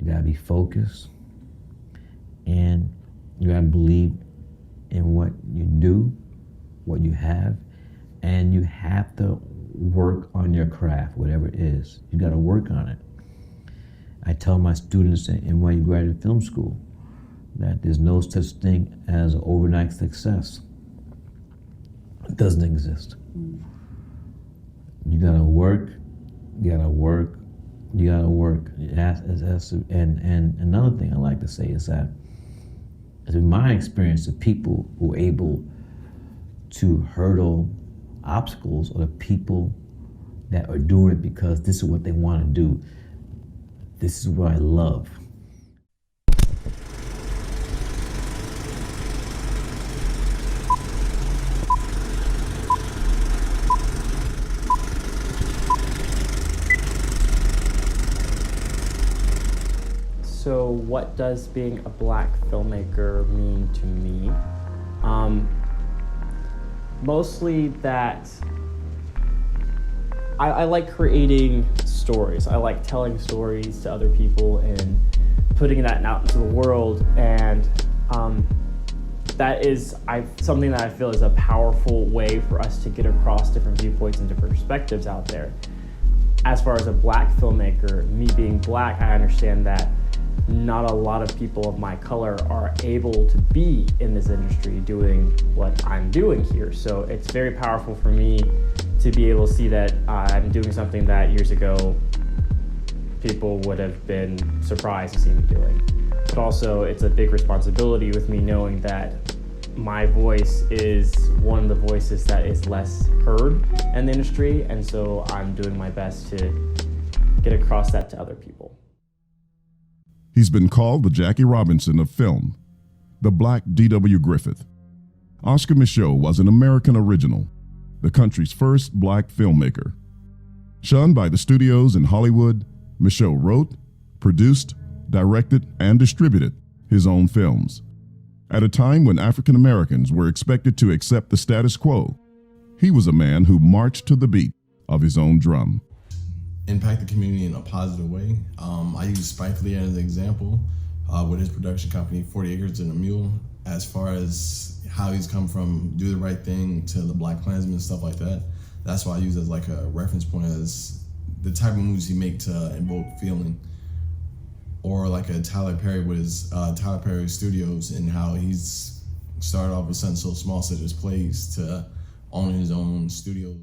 You gotta be focused, and you gotta believe in what you do, what you have, and you have to work on your craft, whatever it is. You gotta work on it. I tell my students in NYU Graduate Film School that there's no such thing as an overnight success. It doesn't exist. You gotta work, you gotta work, you gotta work. And another thing I like to say is that, in my experience, the people who are able to hurdle obstacles are the people that are doing it because this is what they want to do. This is what I love. So what does being a Black filmmaker mean to me? Mostly that I like creating stories. I like telling stories to other people and putting that out into the world, and that is something that I feel is a powerful way for us to get across different viewpoints and different perspectives out there. As far as a Black filmmaker, me being Black, I understand that not a lot of people of my color are able to be in this industry doing what I'm doing here. So it's very powerful for me to be able to see that I'm doing something that years ago people would have been surprised to see me doing. But also it's a big responsibility with me knowing that my voice is one of the voices that is less heard in the industry, and so I'm doing my best to get across that to other people. He's been called the Jackie Robinson of film, the Black D.W. Griffith. Oscar Micheaux was an American original, the country's first Black filmmaker. Shunned by the studios in Hollywood, Micheaux wrote, produced, directed, and distributed his own films. At a time when African Americans were expected to accept the status quo, he was a man who marched to the beat of his own drum. Impact the community in a positive way. I use Spike Lee as an example with his production company, 40 Acres and a Mule, as far as how he's come from Do the Right Thing to the Black Klansman and stuff like that. That's why I use as like a reference point as the type of movies he make to invoke feeling. Or like a Tyler Perry with his Tyler Perry Studios, and how he's started off with something so small such as plays to owning his own studios.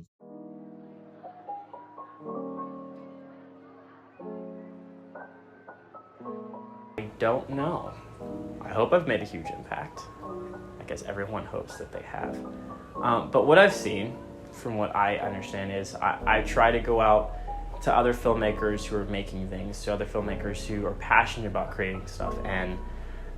I don't know. I hope I've made a huge impact. I guess everyone hopes that they have. But what I've seen, from what I understand, is I try to go out to other filmmakers who are making things, to other filmmakers who are passionate about creating stuff, and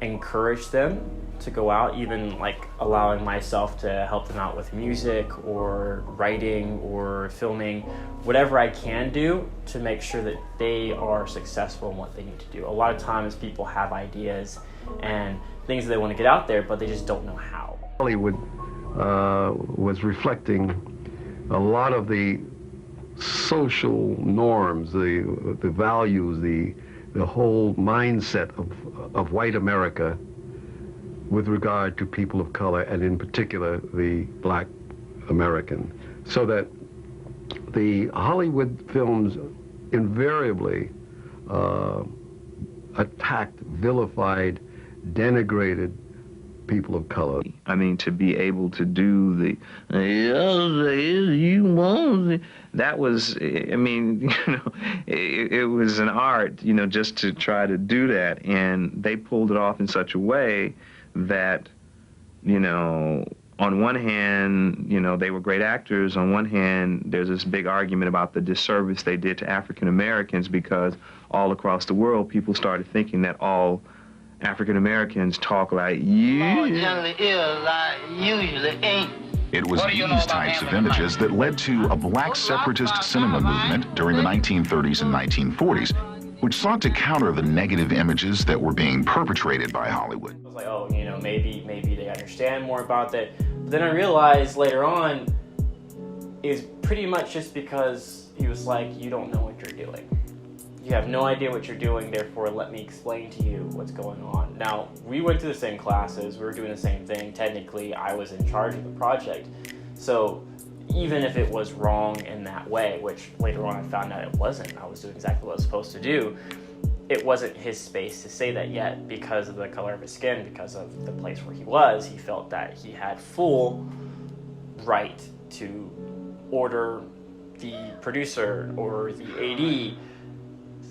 encourage them to go out, even like allowing myself to help them out with music or writing or filming, whatever I can do to make sure that they are successful in what they need to do. A lot of times people have ideas and things that they want to get out there, but they just don't know how. Hollywood was reflecting a lot of the social norms, the values, the whole mindset of white America with regard to people of color, and in particular the Black American. So that the Hollywood films invariably attacked, vilified, denigrated people of color. I mean, to be able to do that was, I mean, it was an art, just to try to do that. And they pulled it off in such a way that, on one hand, they were great actors. On one hand, there's this big argument about the disservice they did to African Americans, because all across the world, people started thinking that all African Americans talk like you. Generally is, I usually ain't. It was these types of images that led to a Black separatist cinema movement during the 1930s and 1940s, which sought to counter the negative images that were being perpetrated by Hollywood. I was like, oh, maybe they understand more about that. But then I realized later on, it was pretty much just because he was like, you don't know what you're doing. You have no idea what you're doing, therefore let me explain to you what's going on. Now, we went to the same classes, we were doing the same thing. Technically, I was in charge of the project. So even if it was wrong in that way, which later on I found out it wasn't, I was doing exactly what I was supposed to do, it wasn't his space to say that yet because of the color of his skin, because of the place where he was. He felt that he had full right to order the producer or the AD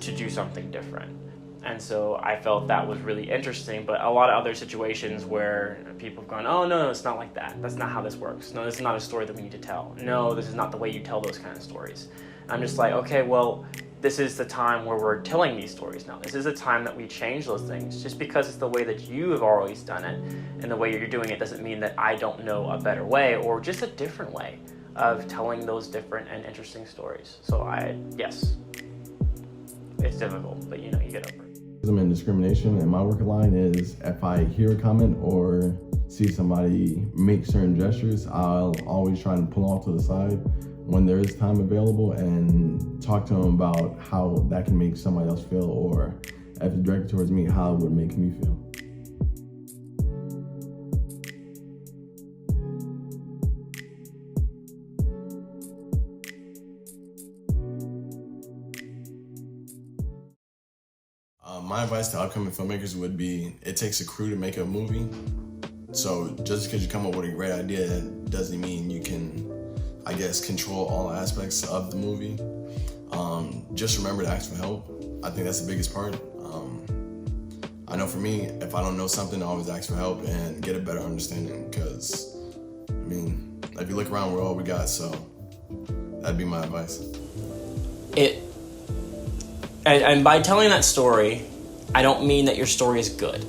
to do something different. And so I felt that was really interesting, but a lot of other situations where people have gone, oh no, it's not like that. That's not how this works. No, this is not a story that we need to tell. No, this is not the way you tell those kind of stories. I'm just like, okay, well, this is the time where we're telling these stories now. This is the time that we change those things. Just because it's the way that you have always done it and the way you're doing it doesn't mean that I don't know a better way or just a different way of telling those different and interesting stories. So yes, it's difficult, but you get over it. I'm in discrimination, and my work line is if I hear a comment or see somebody make certain gestures, I'll always try to pull off to the side when there is time available and talk to them about how that can make somebody else feel, or if it's directed towards me, how it would make me feel. My advice to upcoming filmmakers would be, it takes a crew to make a movie. So just because you come up with a great idea doesn't mean you can, I guess, control all aspects of the movie. Just remember to ask for help. I think that's the biggest part. I know for me, if I don't know something, I always ask for help and get a better understanding, because, if you look around, we're all we got, so that'd be my advice. And by telling that story, I don't mean that your story is good.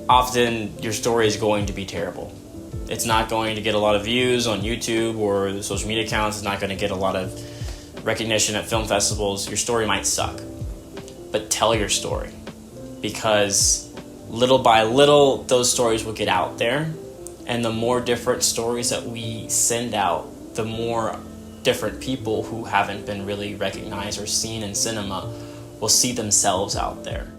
Often, your story is going to be terrible. It's not going to get a lot of views on YouTube or the social media accounts. It's not going to get a lot of recognition at film festivals. Your story might suck. But tell your story. Because little by little, those stories will get out there. And the more different stories that we send out, the more different people who haven't been really recognized or seen in cinema will see themselves out there.